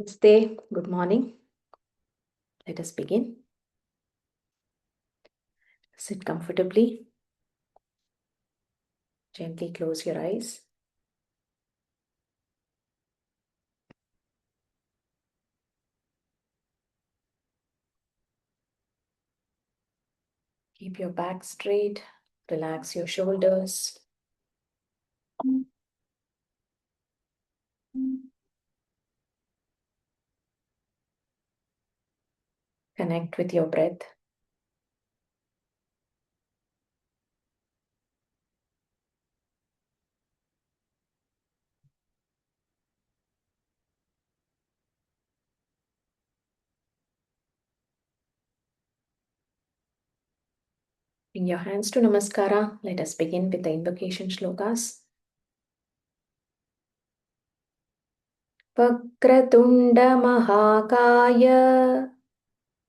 Namaste, good morning. Let us begin. Sit comfortably. Gently close your eyes. Keep your back straight. Relax your shoulders. Connect with your breath. Bring your hands to Namaskara. Let us begin with the invocation shlokas. Vakratunda Mahakaya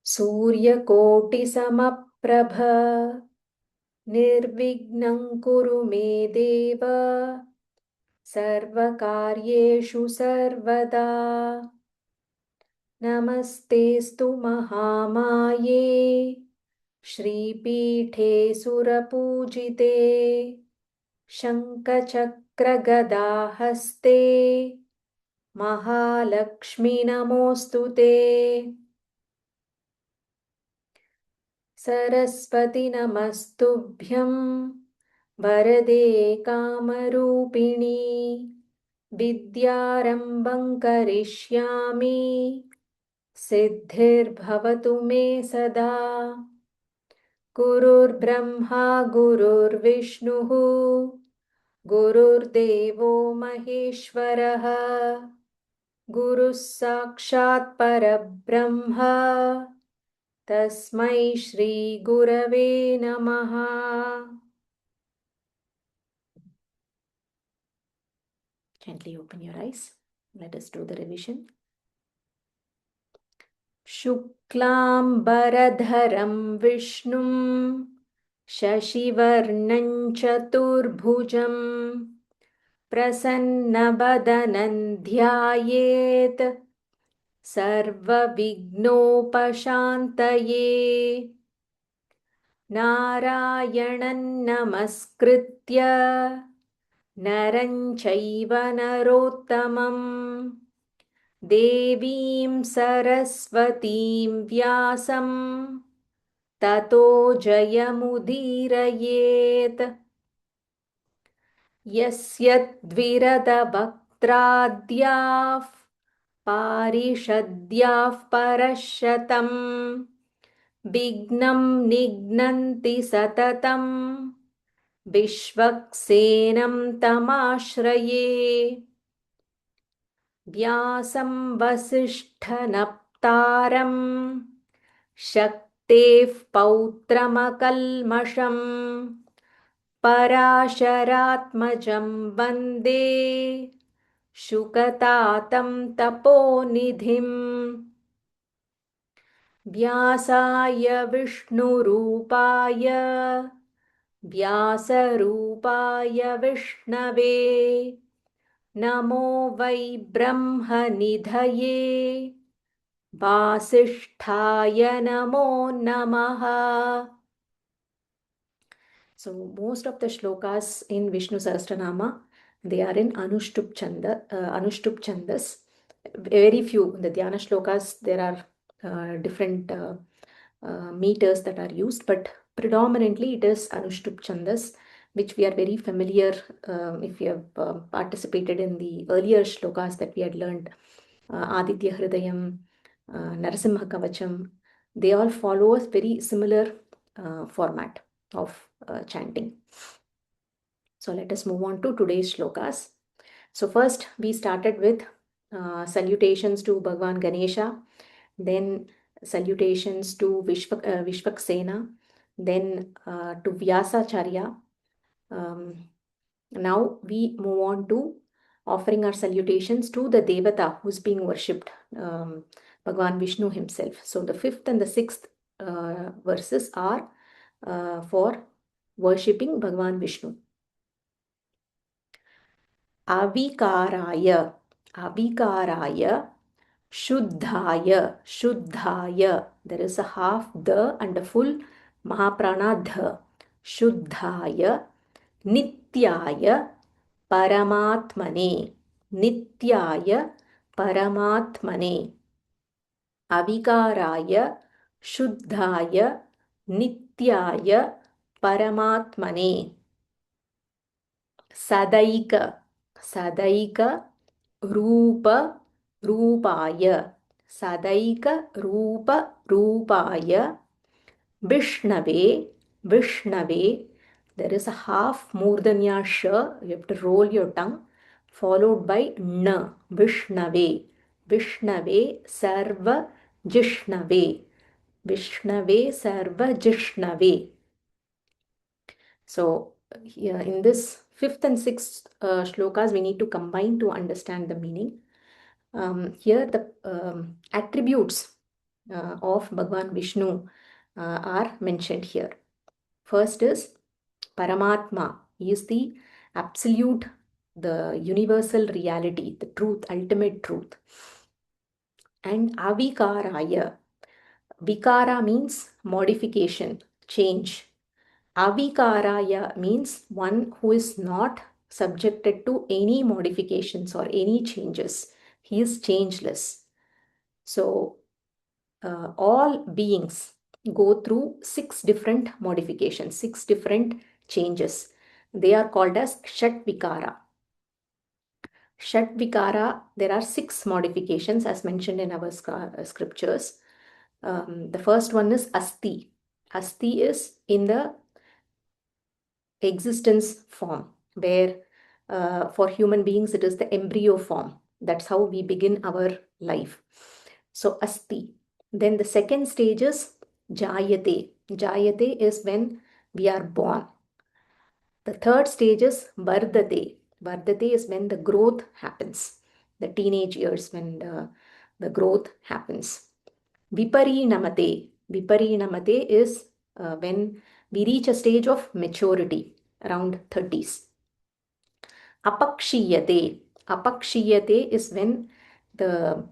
Surya Koti Samaprabha Nirvignam Kuru Me Deva सर्वकार्येषु सर्वदा नमस्तेस्तु महामाये श्रीपीठे सुरपूजिते शङ्खचक्रगदाहस्ते महालक्ष्मी नमोऽस्तु ते सरस्वती नमस्तुभ्यं वरदे कामरूपिणी विद्यारम्भं करिष्यामि सिद्धिर्भवतु मे सदा गुरुर्ब्रह्मा गुरुर्विष्णुः गुरुर्देवो महेश्वरः गुरुः साक्षात् परब्रह्म तस्मै श्रीगुरवे नमः. Gently open your eyes. Let us do the revision. शुक्लाम्बरधरं विष्णुं शशिवर्णं चतुर्भुजं प्रसन्नवदनं ध्यायेत् सर्वविघ्नोपशान्तये नारायणं नमस्कृत्य नरं चैव नरोत्तमम् देवीं सरस्वतीं व्यासं ततो जयमुदीरयेत् यस्य द्विरदवक्त्राद्याः पारिषद्याः परशतं विघ्नं निघ्नन्ति सततं विश्वक्सेनं तमाश्रये व्यासं वसिष्ठनप्तारं शक्तेः पौत्रमकल्मषं पराशरात्मजं वन्दे शुकतातं तपोनिधिम् व्यासाय विष्णुरूपाय व्यासरूपाय विष्णवे नमो वै ब्रह्मनिधये वासिष्ठाय नमो नमः. So most of the shlokas in Vishnu Sahasranama, they are in Anushtup Chandas. Very few, the Dhyana shlokas, there are different meters that are used, but predominantly it is Anushtup Chandas, which we are very familiar if you have participated in the earlier shlokas that we had learned. Aditya Hridayam, Narasimha Kavacham, they all follow a very similar format of chanting. So let us move on to today's shlokas. So first we started with salutations to Bhagwan Ganesha, then salutations to Vishvaksena, then to Vyasacharya. Now we move on to offering our salutations to the Devata who's being worshipped, Bhagwan Vishnu himself. So the fifth and the sixth verses are for worshipping Bhagwan Vishnu. Avikaraya Shuddhaya, Shuddhaya. There is a half the and a full Mahaprana dha. Shuddhaya, Nityaya, Paramatmane. Nityaya, Paramatmane. Avikaraya, Shuddhaya, Nityaya, Paramatmane. Sadaika, Sadaika, Rupa, Rupaya. Sadaika, Rupa, Rupaya. Vishnave, Vishnave. There is a half murdanya sh. You have to roll your tongue, followed by n. Vishnave, Vishnave, Sarva Jishnave. Vishnave, Sarva Jishnave. So, here in this fifth and sixth shlokas, we need to combine to understand the meaning. Here, the attributes of Bhagavan Vishnu are mentioned here. First is Paramatma. He is the absolute, the universal reality, the truth, ultimate truth. And Avikaraya. Vikara means modification, change. Avikaraya means one who is not subjected to any modifications or any changes. He is changeless. So, all beings go through 6 different modifications, 6 different changes. They are called as Shat Vikara. Shat Vikara, there are 6 modifications as mentioned in our scriptures. The first one is Asti. Asti is in the existence form, where for human beings it is the embryo form. That's how we begin our life. So Asti. Then the second stage is Jayate. Jayate is when we are born. The third stage is Vardate. Vardate is when the growth happens. The teenage years when the growth happens. Viparinamate. Viparinamate is when we reach a stage of maturity around 30s. Apakshiyate. Apakshiyate is when the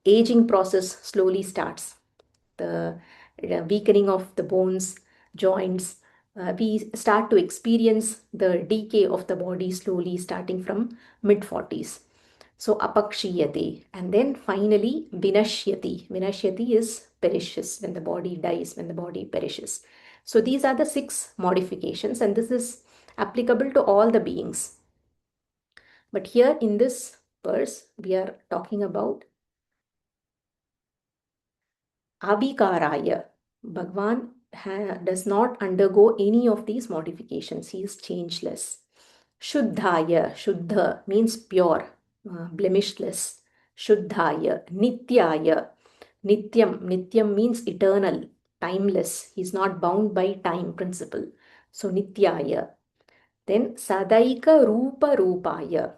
aging process slowly starts. The weakening of the bones, joints. We start to experience the decay of the body slowly starting from mid 40s. So apakshiyate. And then finally vinashyati. Vinashyati is perishes, when the body dies, when the body perishes. So these are the 6 modifications, and this is applicable to all the beings. But here in this verse, we are talking about Avikaraya. Bhagwan does not undergo any of these modifications. He is changeless. Shuddhaya. Shuddha means pure, blemishless. Shuddhaya. Nityaya. Nityam. Nityam means eternal, timeless. He is not bound by time principle. So Nityaya. Then Sadaika Rupa Rupaya.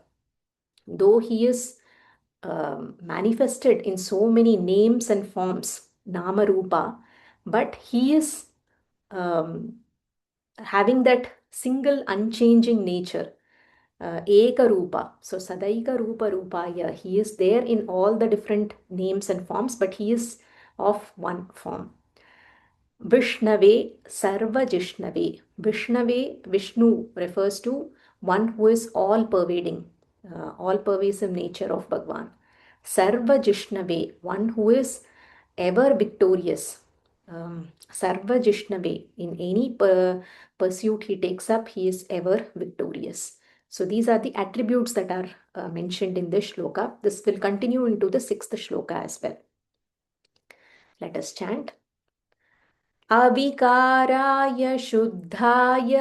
Though he is manifested in so many names and forms, Nama Rupa, but he is um, having that single unchanging nature, Eka Rupa. So Sadaika Rupa Rupaya, he is there in all the different names and forms, but he is of one form. Vishnave, Sarva Jishnave. Vishnave, Vishnu refers to one who is all pervading, all pervasive nature of Bhagwan. Sarva Jishnave, one who is ever victorious. Sarva Jishnave, in any pursuit he takes up, he is ever victorious. So these are the attributes that are mentioned in this shloka. This will continue into the 6th shloka as well. Let us chant. अविकाराय शुद्धाय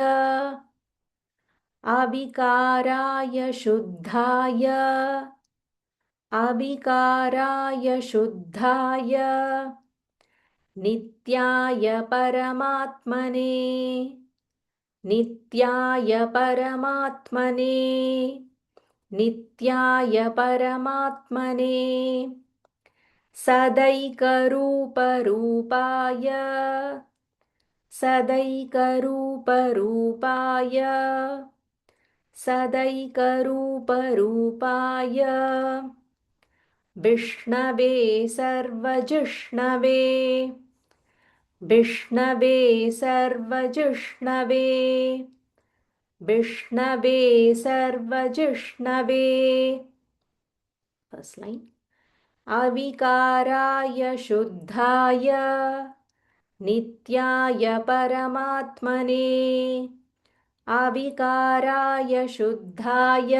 अविकाराय शुद्धाय अविकाराय शुद्धाय नित्याय परमात्मने नित्याय परमात्मने नित्याय परमात्मने सदैकरूपरूपाय सदैकरूपरूपाय सदैकरूपरूपाय विष्णवे सर्वजिष्णवे विष्णवे सर्वजिष्णवे विष्णवे सर्वजिष्णवे first line अविकाराय शुद्धाय नित्याय परमात्मने अविकाराय शुद्धाय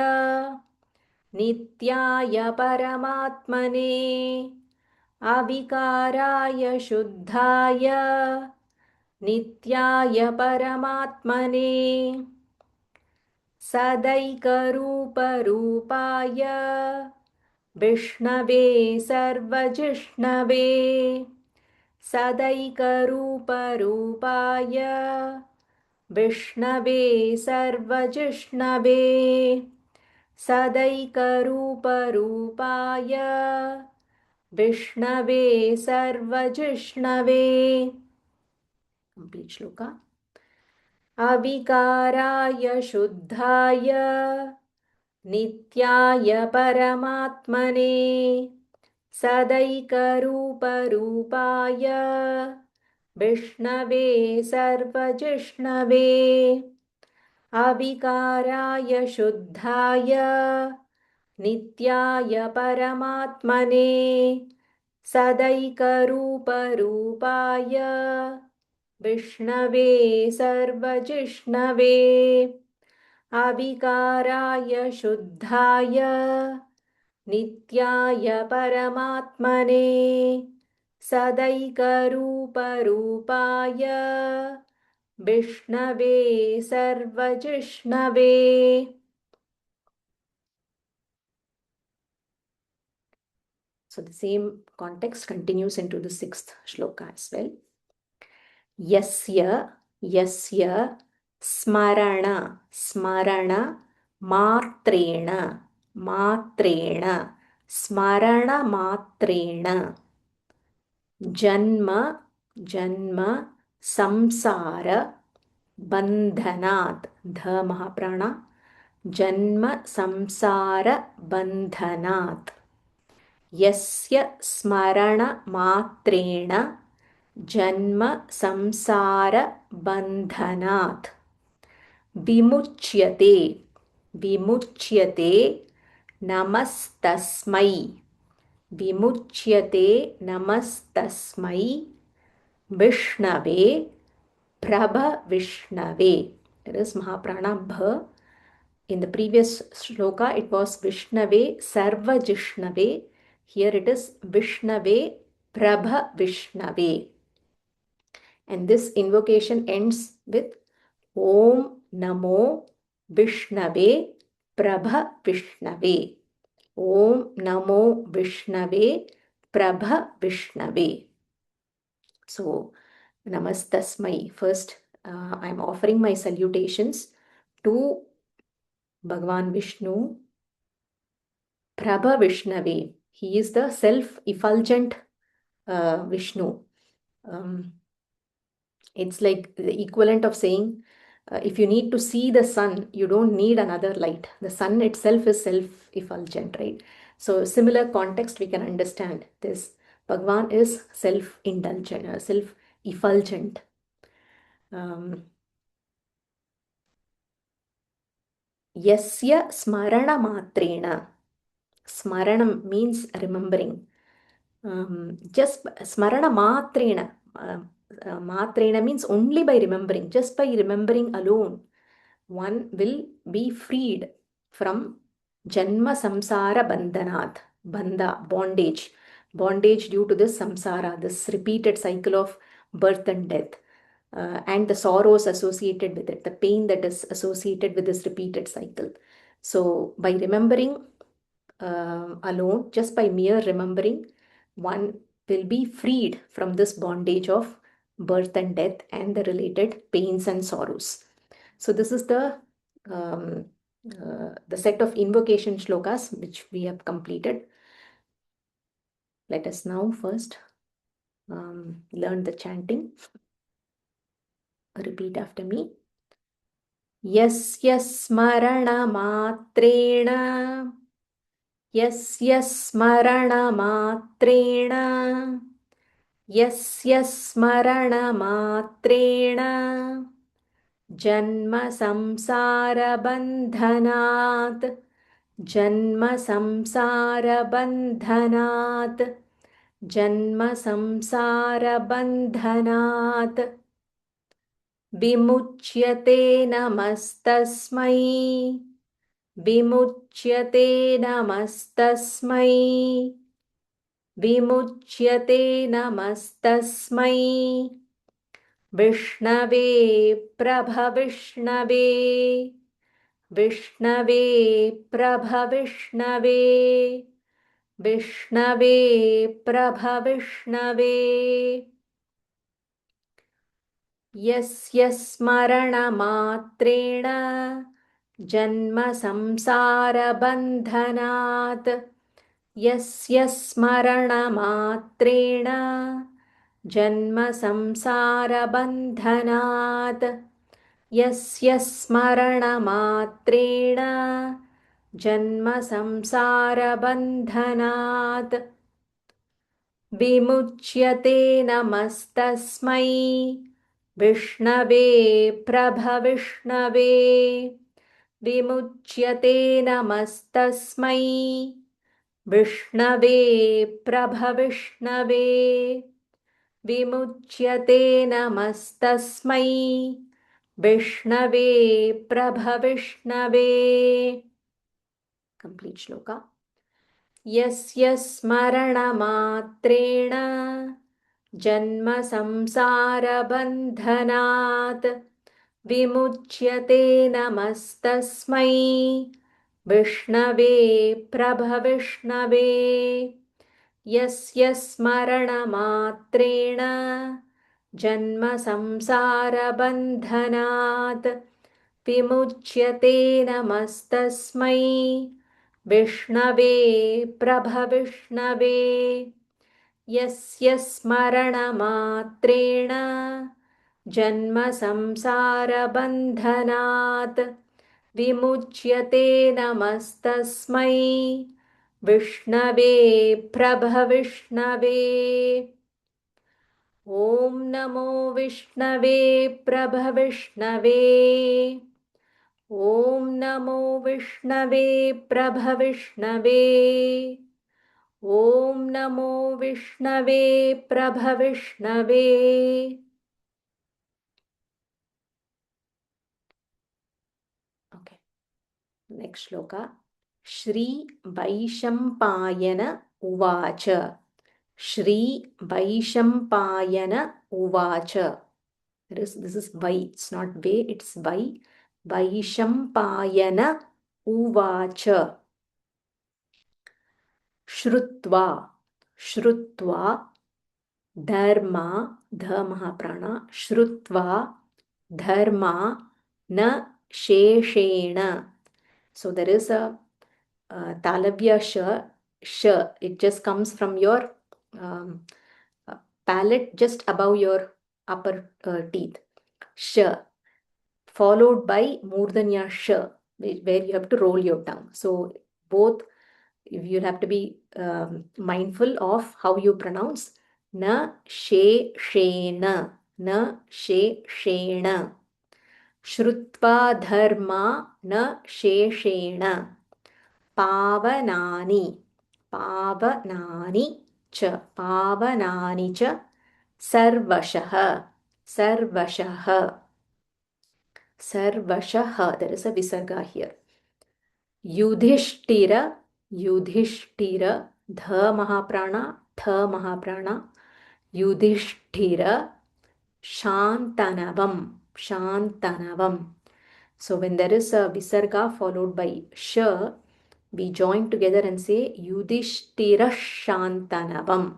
नित्याय परमात्मने अविकाराय शुद्धाय नित्याय परमात्मने सदैकरूपरूपाय विष्णवे सर्वजिष्णवे सदैकरूपरूपाय विष्णवे सर्वजिष्णवे सदैकरूपरूपाय विष्णवे सर्वजिष्णवे कंप्लीट श्लोका अविकाराय शुद्धाय नित्याय परमात्मने सदैकरूपरूपाय विष्णवे सर्वजिष्णवे अविकाराय शुद्धाय नित्याय परमात्मने सदैकरूपरूपाय विष्णवे सर्वजिष्णवे अविकाराय शुद्धाय नित्याय परमात्मने सदैकरूपरूपाय विष्णवे सर्वजिष्णवे So the same context continues into the sixth shloka as well. Yasya yasya smarana smarana matrena matrena smarana matrena janma janma samsara bandhanat dha mahaprana janma samsara bandhanat यस्य स्मरणमात्रेण जन्म संसार बन्धनात् विमुच्यते विमुच्यते नमस्तस्मै विमुच्यते नमस्तस्मै विष्णवे प्रभविष्णवे. That is Mahaprana Bha. In the previous shloka, it was Vishnave Sarva Jishnave. Here it is Vishnave Prabha Vishnave. And this invocation ends with Om Namo Vishnave Prabha Vishnave. Om Namo Vishnave Prabha Vishnave. So, Namastasmai. First, I'm offering my salutations to Bhagavan Vishnu, Prabha Vishnave. He is the self-effulgent Vishnu. It's like the equivalent of saying, if you need to see the sun, you don't need another light. The sun itself is self-effulgent, right? So similar context we can understand this. Bhagavan is self-indulgent, self-effulgent. Yasya smarana matrena. Smaranam means remembering. Just smarana matrena. Matrena means only by remembering. Just by remembering alone, one will be freed from janma samsara bandhanat. Bandha, bondage. Bondage due to this samsara, this repeated cycle of birth and death. And the sorrows associated with it, the pain that is associated with this repeated cycle. So by remembering alone, just by mere remembering, one will be freed from this bondage of birth and death and the related pains and sorrows. So this is the set of invocation shlokas which we have completed. Let us now first learn the chanting. Repeat after me. Yasya smarana matreణ यस्य स्मरणमात्रेण यस्य स्मरणमात्रेण जन्म संसारबन्धनात् जन्म संसारबन्धनात् जन्म संसारबन्धनात् विमुच्यते नमस्तस्मै विमुच्यते नमस्तस्मै विमुच्यते नमस्तस्मै विष्णवे प्रभविष्णवे विष्णवे प्रभविष्णवे विष्णवे प्रभविष्णवे यस्य स्मरणमात्रेण जन्म संसारबन्धनात् यस्य स्मरणमात्रेण जन्म संसारबन्धनात् यस्य स्मरणमात्रेण जन्म संसारबन्धनात् विमुच्यते नमस्तस्मै विष्णवे प्रभविष्णवे विमुच्यते नमस्तस्मै विष्णवे प्रभविष्णवे विमुच्यते नमस्तस्मै विष्णवे प्रभविष्णवे कंप्लीट श्लोका यस्य स्मरणमात्रेण जन्म संसारबन्धनात् विमुच्यते नमस्तस्मै विष्णवे प्रभविष्णवे यस्य स्मरणमात्रेण जन्म संसारबन्धनात् विमुच्यते नमस्तस्मै विष्णवे प्रभविष्णवे यस्य स्मरणमात्रेण जन्म संसारबन्धनात् विमुच्यते नमस्तस्मै विष्णवे प्रभविष्णवे ॐ नमो विष्णवे प्रभविष्णवे ॐ नमो विष्णवे प्रभविष्णवे ॐ नमो विष्णवे प्रभविष्णवे ओके नेक्स्ट श्लोका श्री वैशम्पायन उवाच श्री वैशम्पायन उवाच this is vai, it's not ve, it's vai Vaishampayana उवाच श्रुत्वा श्रुत्वा धर्मा ध महाप्राण श्रुत्वा धर्मा न शेषेण so there is a talavya sh it just comes from your palate just above your upper teeth sh followed by murdanya sh where you have to roll your tongue so both you'll have to be mindful of how you pronounce na sheshena na sheshena श्रुत्वा धर्मा न शेषेण पावनानि पावनानि च सर्वशः सर्वशः सर्वशः there is a visarga here Yudhishthira Yudhishthira ध महाप्राणा ठ महाप्राणा Yudhishthira शान्तनवम् Shantanavam. So when there is a visarga followed by sh, we join together and say Yudhishtira Shantanavam.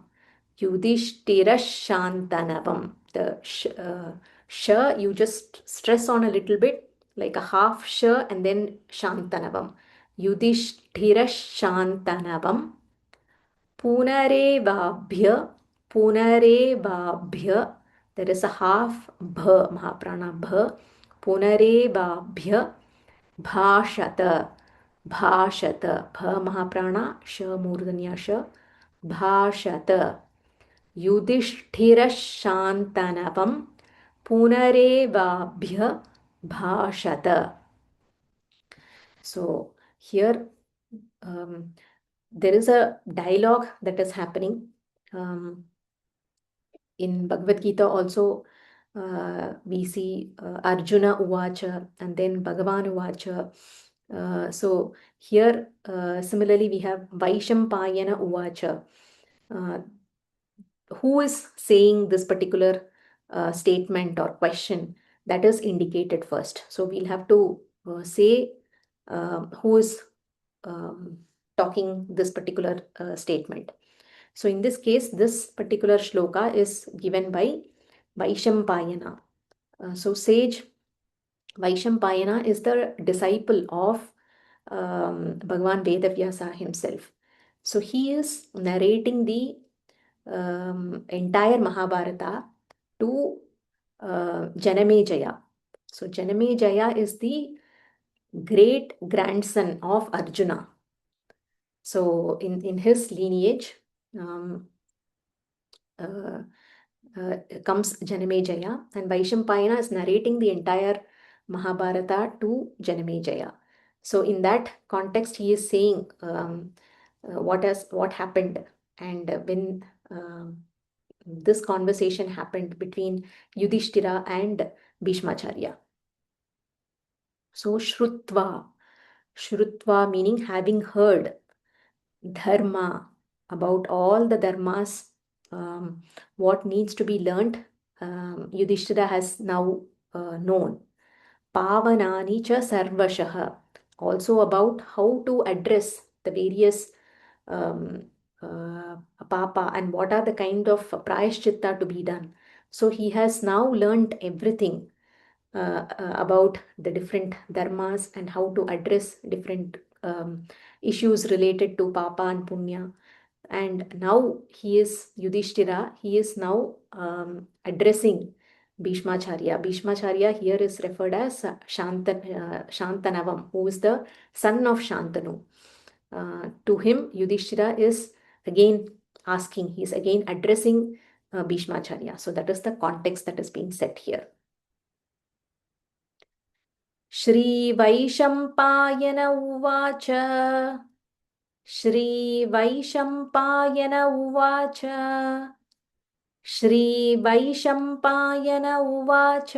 Yudhishtira Shantanavam. The sh you just stress on a little bit, like a half sh and then Shantanavam. Yudhishtira Shantanavam. Punarevabhya Punarevabhya. There is a half bha, mahaprana bha. Punarevabhya bhashata. भाषत, भ महाप्राणा, श मूर्धन्या श, भाषत, युधिष्ठिरः शान्तनवं पुनरेवाभ्य भाषत. So here there is a dialogue that is happening. In Bhagavad Gita also we see Arjuna Uvacha and then Bhagavan Uvacha. So here similarly we have Vaishampayana Uvacha. Uh, who is saying this particular statement or question, that is indicated first. So we'll have to say who is um, talking this particular statement. So in this case, this particular shloka is given by Vaishampayana. So sage Vaishampayana is the disciple of Bhagavan Vedavyasa himself. So he is narrating the entire Mahabharata to Janamejaya. So Janamejaya is the great grandson of Arjuna. So in his lineage um, uh, comes Janamejaya, and Vaishampayana is narrating the entire Mahabharata to Janamejaya. So in that context, he is saying what happened, and when this conversation happened between Yudhishthira and Bhishmacharya. So Shrutva meaning having heard, Dharma, about all the dharmas, what needs to be learnt, Yudhishthira has now known. Pavanani cha sarvashah, also about how to address the various um, papa and what are the kind of prayashchitta to be done. So he has now learnt everything about the different dharmas and how to address different issues related to papa and punya. And now he is Yudhishthira, he is now addressing Bhishmacharya. Bhishmacharya here is referred as Shantanavam, who is the son of Shantanu. To him, Yudhishthira is again asking, he is again addressing Bhishmacharya. So that is the context that is being set here. श्रीवैशम्पायन उवाच श्रीवैशम्पायन उवाच श्रीवैशम्पायन उवाच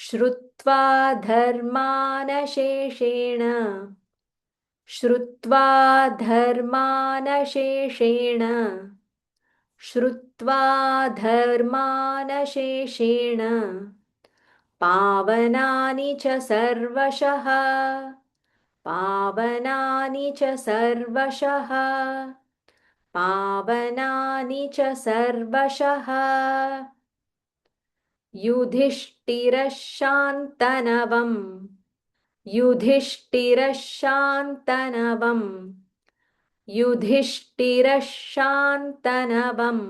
श्रुत्वा धर्मानशेषेण श्रुत्वा धर्मानशेषेण श्रुत्वा धर्मानशेषेण पावनानि च सर्वशः पावनानि च सर्वशः पावनानि च सर्वशः युधिष्ठिरः शान्तनवम् युधिष्ठिरः शान्तनवम् युधिष्ठिरः शान्तनवम्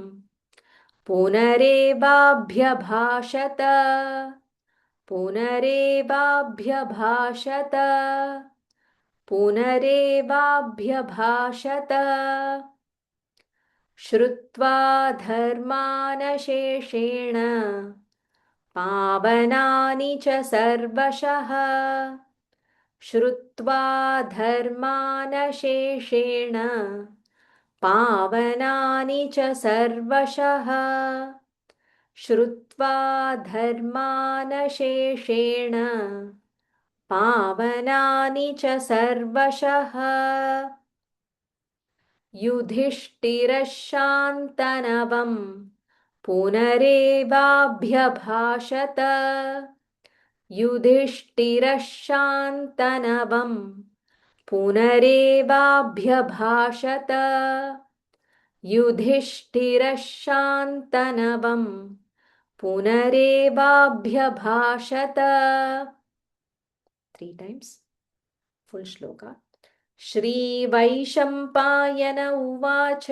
पुनरेवाभ्यभाषत पुनरेवाभ्यभाषत पुनरेवाभ्यभाषत श्रुत्वा धर्मानशेषेण पावनानि च सर्वशः श्रुत्वा धर्मानशेषेण पावनानि च सर्वशः श्रुत्वा धर्मानशेषेण पावनानि च सर्वशः युधिष्ठिरः शान्तनवम् पुनरेवाभ्यभाषत युधिष्ठिरः शान्तनवम् पुनरेवाभ्यभाषत युधिष्ठिरः शान्तनवम् पुनरेवाभ्यभाषत. 3 times. Full shloka. श्रीवैशम्पायन उवाच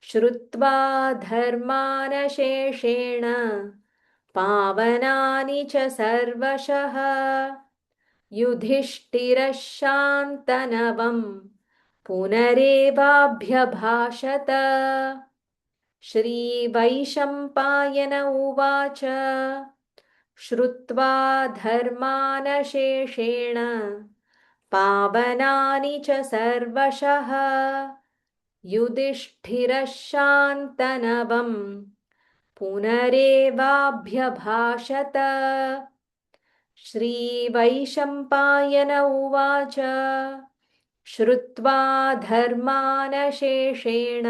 श्रुत्वा धर्मानशेषेण पावनानि च सर्वशः युधिष्ठिरशान्तनवं पुनरेवाभ्यभाषत। श्रीवैशम्पायन उवाच श्रुत्वा धर्मानशेषेण पावनानि च सर्वशः युधिष्ठिरशान्तनवं पुनरेवाभ्यभाषत। श्रीवैशम्पायन उवाच श्रुत्वा धर्मानशेषेण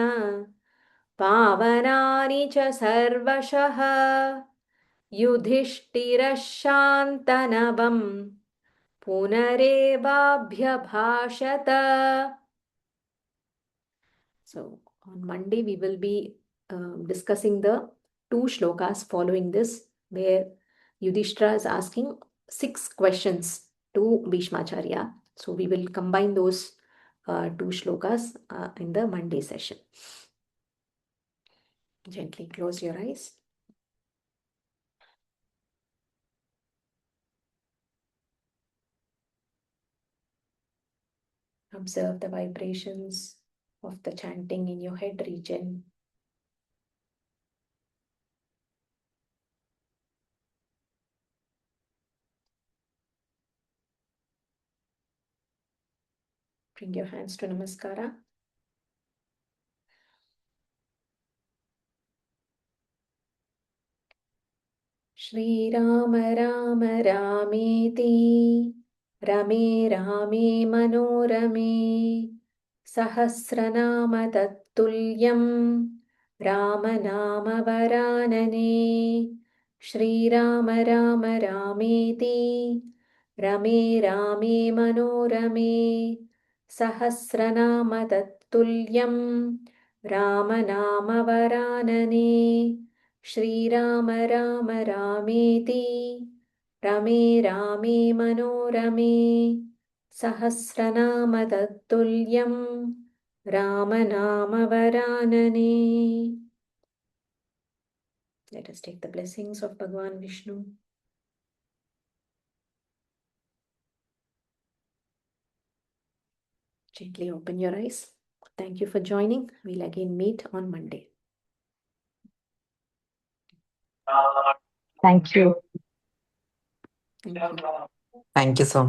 पावनानि च सर्वशः युधिष्ठिरशान्तनवं पुनरेवाभ्यभाषत. So on Monday we will be discussing the two shlokas following this, where Yudhishthira is asking 6 questions to Bhishmacharya. So we will combine those two shlokas in the Monday session. Gently close your eyes. Observe the vibrations of the chanting in your head region. Bring your hands to Namaskara. Shri Rama Rama Rameti Rame Rame Manorame Sahasranama Tattuliyam Rama Nama Varanane. Shri Rama Rama Rameti Rame Rame Manorame Sahasranama Tattuliyam Rama Nama Varanane. Shri Rama Rama Rameti Rame Rame Manorame Sahasranama Tattuliyam Rama Nama Varanane. Let us take the blessings of Bhagavan Vishnu. Gently open your eyes. Thank you for joining. We'll again meet on Monday. Thank you. Thank you. Thank you so much.